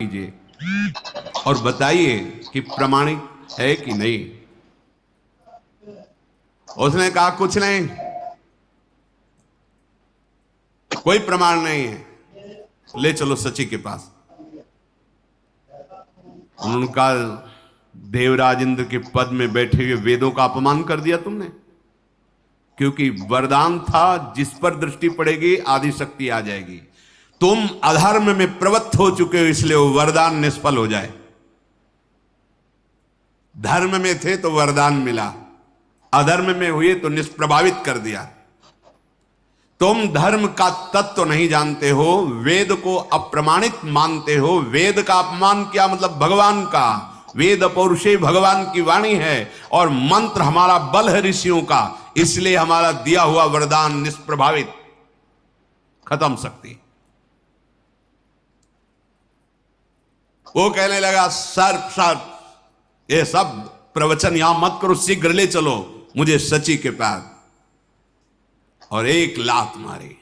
कीजिए और बताइए कि प्रमाणिक है कि नहीं। उसने कहा कुछ नहीं, कोई प्रमाण नहीं है, ले चलो सची के पास। उन्होंने कहा देवराज इंद्र के पद में बैठे हुए वेदों का अपमान कर दिया तुमने, क्योंकि वरदान था जिस पर दृष्टि पड़ेगी आदि शक्ति आ जाएगी। तुम अधर्म में प्रवृत्त हो चुके हो, इसलिए वो वरदान निष्फल हो जाए। धर्म में थे तो वरदान मिला, अधर्म में हुए तो निष्प्रभावित कर दिया। तुम धर्म का तत्व नहीं जानते हो, वेद को अप्रमाणित मानते हो। वेद का अपमान किया मतलब भगवान का। वेद पौरुषे भगवान की वाणी है और मंत्र हमारा बल है ऋषियों का, इसलिए हमारा दिया हुआ वरदान निष्प्रभावित, खत्म शक्ति। वो कहने लगा सर्प सर्प ये सब प्रवचन यहां मत करो, शीघ्र ले चलो मुझे सची के पास। और एक लात मारी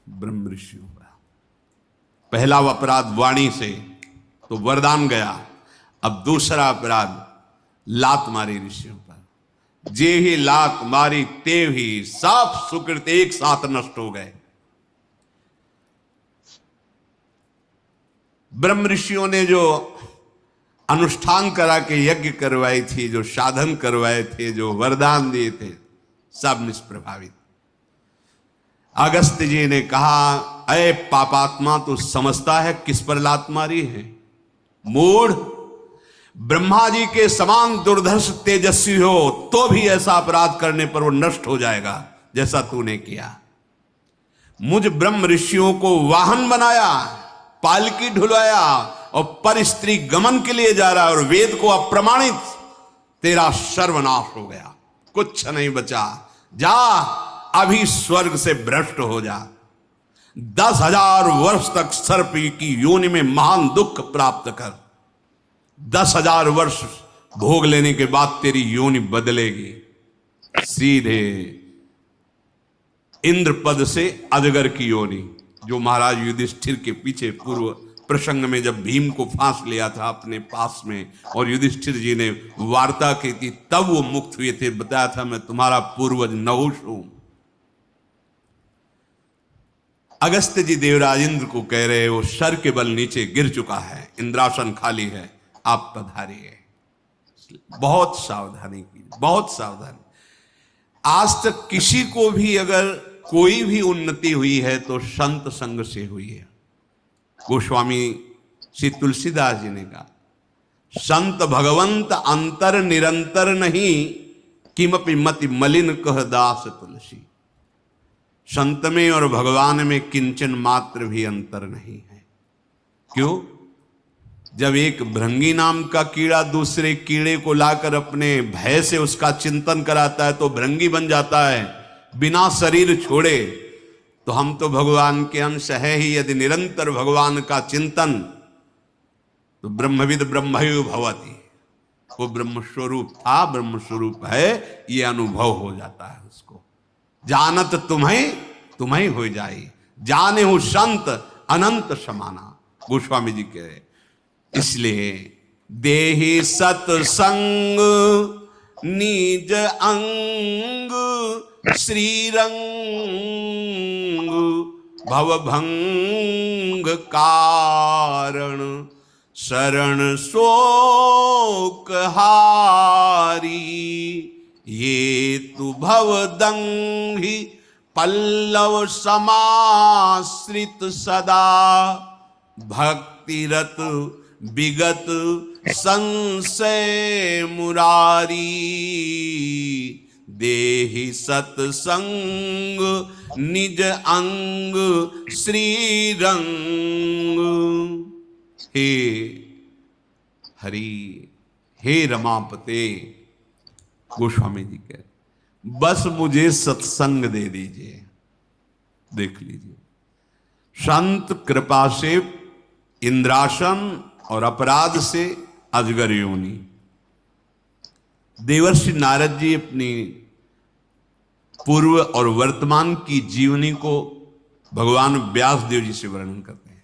ब्रह्म ऋषियों पर। पहला अपराध वाणी से तो वरदान गया, अब दूसरा अपराध लात मारी ऋषियों पर। जे ही लात मारी तेव ही सब सुकृत एक साथ नष्ट हो गए। ब्रह्म ऋषियों ने जो अनुष्ठान करा के यज्ञ करवाई थी, जो साधन करवाए थे, जो वरदान दिए थे, सब निष्प्रभावित। अगस्त्य जी ने कहा अरे पापात्मा तू समझता है किस पर लात मारी है? मूढ़, ब्रह्मा जी के समान दुर्धर्ष तेजस्वी हो तो भी ऐसा अपराध करने पर वो नष्ट हो जाएगा जैसा तूने किया। मुझ ब्रह्म ऋषियों को वाहन बनाया, पालकी ढुलवाया और पर स्त्री गमन के लिए जा रहा है और वेद को अप्रमाणित, तेरा सर्वनाश हो गया, कुछ नहीं बचा। जा अभी स्वर्ग से भ्रष्ट हो जा, 10,000 वर्ष तक सर्प की योनि में महान दुख प्राप्त कर। 10,000 वर्ष भोग लेने के बाद तेरी योनि बदलेगी, सीधे इंद्र पद से अजगर की योनि। जो महाराज युधिष्ठिर के पीछे पूर्व प्रसंग में जब भीम को फांस लिया था अपने पास में और युधिष्ठिर जी ने वार्ता की थी, तब वो मुक्त हुए थे। बताया था मैं तुम्हारा पूर्वज नहुष हूं। अगस्त्य जी देवराज इंद्र को कह रहे वो सर के बल नीचे गिर चुका है, इंद्रासन खाली है, आप पधारिए। बहुत सावधानी की, बहुत सावधानी। आज तक किसी को भी अगर कोई भी उन्नति हुई है तो संत संग से हुई है। गोस्वामी श्री तुलसीदास जी ने कहा संत भगवंत अंतर निरंतर नहीं, किमपि मति मलिन कह दास तुलसी। संत में और भगवान में किंचन मात्र भी अंतर नहीं है। क्यों? जब एक भृंगी नाम का कीड़ा दूसरे कीड़े को लाकर अपने भय से उसका चिंतन कराता है तो भृंगी बन जाता है बिना शरीर छोड़े। तो हम तो भगवान के अंश है ही। यदि निरंतर भगवान का चिंतन, तो ब्रह्मविद ब्रह्मैव भवति, वो ब्रह्म स्वरूप था, ब्रह्म स्वरूप है, ये अनुभव हो जाता है उसको। जानत तुम्हें तुम्हें हो जाए, जाने हो संत अनंत समाना, गोस्वामी जी कह रहे। इसलिए देहि सत्संग निज अंग श्रीरंग भवभंग कारण शरण शोक हारी। ये तु भवदंघि पल्लव समाश्रित सदा भक्तिरत विगत संशय मुरारी। देहि सत्संग निज अंग श्रीरंग। हे हरि, हे रमापते, गोस्वामी जी कह बस मुझे सत्संग दे दीजिए। देख लीजिए, संत कृपा से इंद्रासन और अपराध से अजगर योनि। देवर्षि नारद जी अपनी पूर्व और वर्तमान की जीवनी को भगवान व्यास देव जी से वर्णन करते हैं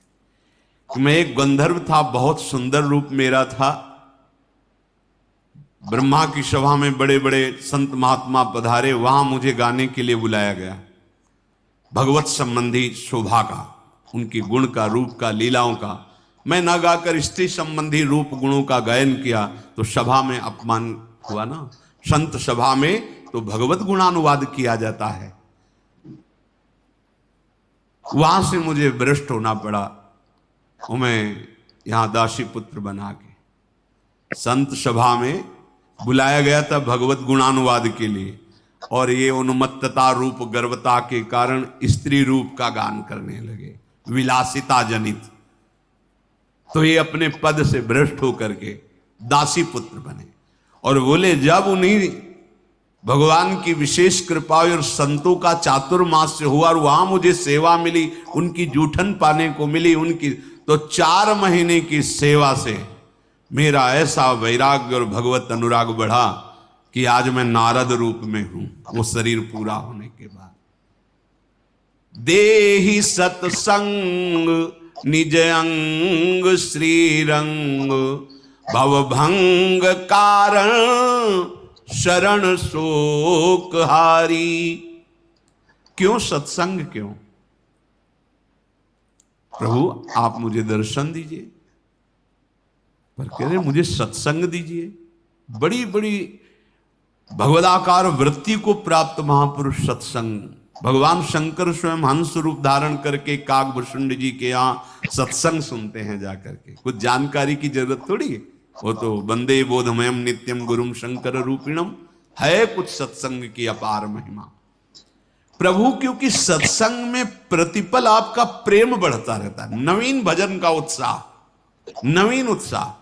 मैं एक गंधर्व था, बहुत सुंदर रूप मेरा था। ब्रह्मा की सभा में बड़े बड़े संत महात्मा पधारे, वहां मुझे गाने के लिए बुलाया गया। भगवत संबंधी शोभा का, उनकी गुण का, रूप का, लीलाओं का मैं न गाकर स्त्री संबंधी रूप गुणों का गायन किया तो सभा में अपमान हुआ ना। संत सभा में तो भगवत गुणानुवाद किया जाता है। वहां से मुझे भ्रष्ट होना पड़ा और मैं यहां दासी पुत्र बना के संत सभा में बुलाया गया था भगवत गुणानुवाद के लिए, और ये उन्मत्तता रूप गर्वता के कारण स्त्री रूप का गान करने लगे, विलासिता जनित। तो ये अपने पद से भ्रष्ट होकर के दासी पुत्र बने और बोले जब उन्हीं भगवान की विशेष कृपा और संतों का चातुर्मास्य हुआ और वहां मुझे सेवा मिली, उनकी जूठन पाने को मिली उनकी, तो 4 महीने की सेवा से मेरा ऐसा वैराग्य और भगवत अनुराग बढ़ा कि आज मैं नारद रूप में हूं, वो शरीर पूरा होने के बाद। देहि सत्संग निज अंग श्रीरंग, भवभंग कारण शरण शोक हारी। क्यों सत्संग, क्यों? प्रभु आप मुझे दर्शन दीजिए, पर कह रहे मुझे सत्संग दीजिए। बड़ी बड़ी भगवदाकार वृत्ति को प्राप्त महापुरुष सत्संग। भगवान शंकर स्वयं हंस रूप धारण करके काकभूषुंड जी के यहाँ सत्संग सुनते हैं जाकर के। कुछ जानकारी की जरूरत थोड़ी है, वो तो वंदे बोधमयम नित्यम गुरुम शंकर रूपिणम है। कुछ सत्संग की अपार महिमा प्रभु, क्योंकि सत्संग में प्रतिपल आपका प्रेम बढ़ता रहता है। नवीन भजन का उत्साह, नवीन उत्साह,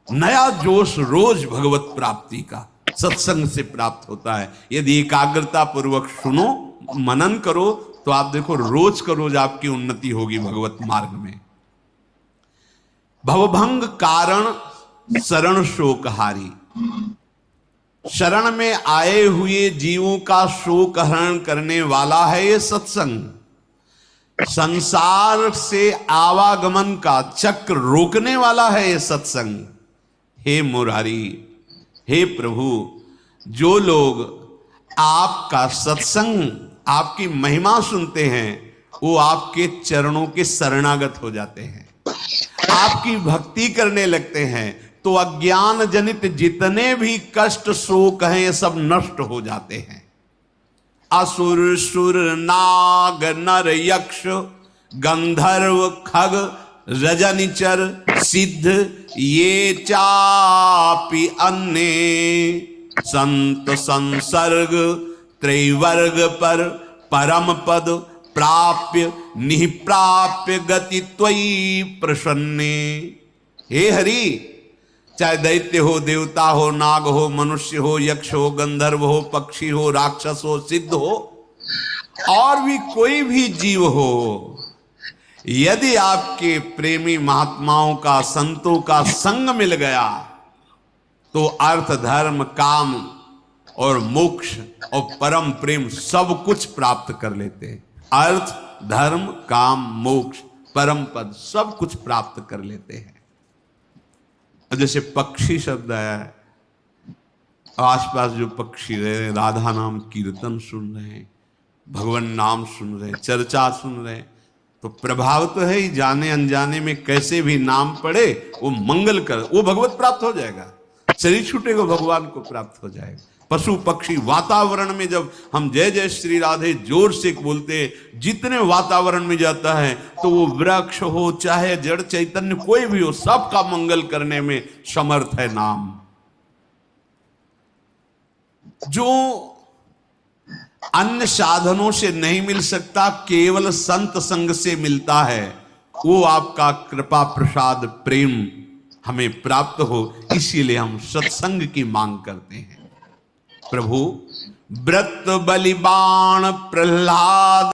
नया जोश रोज भगवत प्राप्ति का सत्संग से प्राप्त होता है। यदि एकाग्रता पूर्वक सुनो, मनन करो, तो आप देखो रोज का रोज आपकी उन्नति होगी भगवत मार्ग में। भवभंग कारण शरण शोक हारी। शरण में आए हुए जीवों का शोक हरण करने वाला है ये सत्संग। संसार से आवागमन का चक्र रोकने वाला है ये सत्संग। हे मुरारी, हे प्रभु, जो लोग आपका सत्संग, आपकी महिमा सुनते हैं, वो आपके चरणों के शरणागत हो जाते हैं, आपकी भक्ति करने लगते हैं, तो अज्ञान जनित जितने भी कष्ट शोक हैं ये सब नष्ट हो जाते हैं। असुर सुर नाग नर यक्ष गंधर्व खग रजनिचर सिद्ध ये चापि अन्य संत संसर्ग त्रैवर्ग पर परम पद प्राप्य निप्राप्य गति त्वयि प्रसन्ने। हे हरि, चाहे दैत्य हो, देवता हो, नाग हो, मनुष्य हो, यक्ष हो, गंधर्व हो, पक्षी हो, राक्षस हो, सिद्ध हो, और भी कोई भी जीव हो, यदि आपके प्रेमी महात्माओं का, संतों का संग मिल गया तो अर्थ धर्म काम और मोक्ष और परम प्रेम सब कुछ प्राप्त कर लेते हैं। अर्थ धर्म काम मोक्ष परम पद सब कुछ प्राप्त कर लेते हैं। जैसे पक्षी शब्द आया है, आसपास जो पक्षी रहे, राधा नाम कीर्तन सुन रहे हैं, भगवान नाम सुन रहे हैं, चर्चा सुन रहे हैं, तो प्रभाव तो है ही। जाने अनजाने में कैसे भी नाम पड़े वो मंगल कर, वो भगवत प्राप्त हो जाएगा। शरीर छूटेगा, भगवान को प्राप्त हो जाएगा। पशु पक्षी वातावरण में जब हम जय जय श्री राधे जोर से बोलते हैं, जितने वातावरण में जाता है, तो वो वृक्ष हो चाहे जड़ चैतन्य कोई भी हो, सबका मंगल करने में समर्थ है नाम। जो अन्य साधनों से नहीं मिल सकता, केवल संत संग से मिलता है, वो आपका कृपा प्रसाद प्रेम हमें प्राप्त हो। इसीलिए हम सत्संग की मांग करते हैं। प्रभु व्रत बलिबाण प्रहलाद